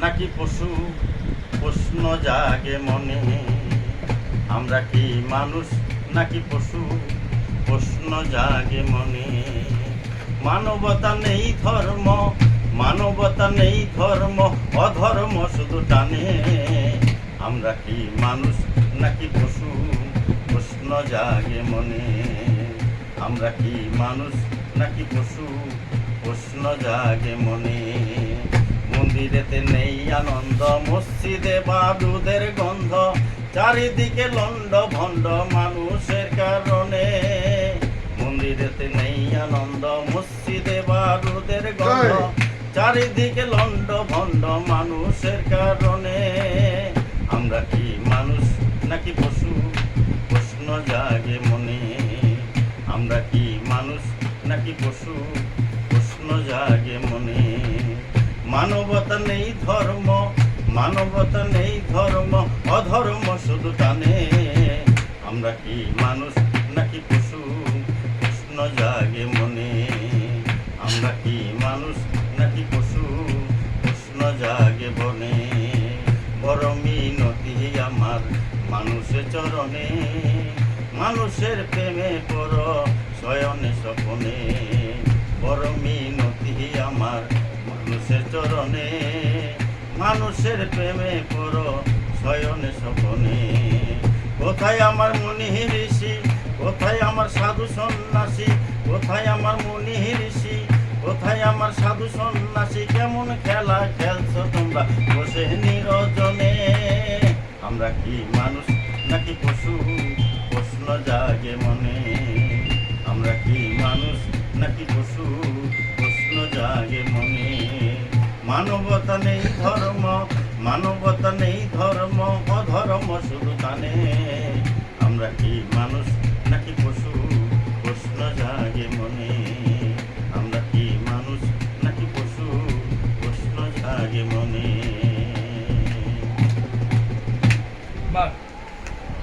নাকি পশু প্রশ্ন জাগে মনে। আমরা কি মানুষ নাকি পশু প্রশ্ন জাগে মনে। মানবতা নেই ধর্ম, মানবতা নেই ধর্ম, অধর্ম শুধু টানে। আমরা কি মানুষ নাকি পশু প্রশ্ন জাগে মনে। আমরা কি মানুষ নাকি পশু প্রশ্ন জাগে মনে। মন্দিরেতে নেই আনন্দ, মসজিদে বারুদের গন্ধ, চারিদিকে লন্ড ভণ্ড মানুষের কারণে। মন্দিরেতে নেই আনন্দ, মসজিদে বারুদের গন্ধ, চারিদিকে লন্ড ভণ্ড মানুষের কারণে। আমরা কি মানুষ নাকি পশু প্রশ্ন জাগে মনে। আমরা কি মানুষ নাকি পশু প্রশ্ন জাগে মনে। মানবতা নেই ধর্ম, মানবতা নেই ধর্ম, অধর্ম শুধু টানে। আমরা কি মানুষ নাকি পশু প্রশ্ন জাগে মনে। আমরা কি মানুষ নাকি পশু প্রশ্ন জাগে বনে। বড় মিনতি আমার মানুষের চরণে, মানুষের প্রেমে পড় শয়নে স্বপনে। বড় মিনতি আমার মানুষের চরণে, মানুষের প্রেমে পড় শয়নে স্বপনে। কোথায় আমার মুনি ঋষি, কোথায় আমার সাধু সন্ন্যাসী, কোথায় আমার মুনি ঋষি, কোথায় আমার সাধু সন্ন্যাসী। কেমন খেলা খেলছো তোমরা বসে নিরজনে। আমরা কি মানুষ নাকি পশু প্রশ্ন জাগে মনে। আমরা কি মানুষ নাকি পশু প্রশ্ন জাগে মনে। মানবতা নেই ধর্ম, মানবতা নেই ধর্ম, অধর্ম শুধু টানে। আমরা কি মানুষ নাকি পশু প্রশ্ন জাগে মনে। আমরা কি মানুষ নাকি পশু প্রশ্ন জাগে মনে। বাহ।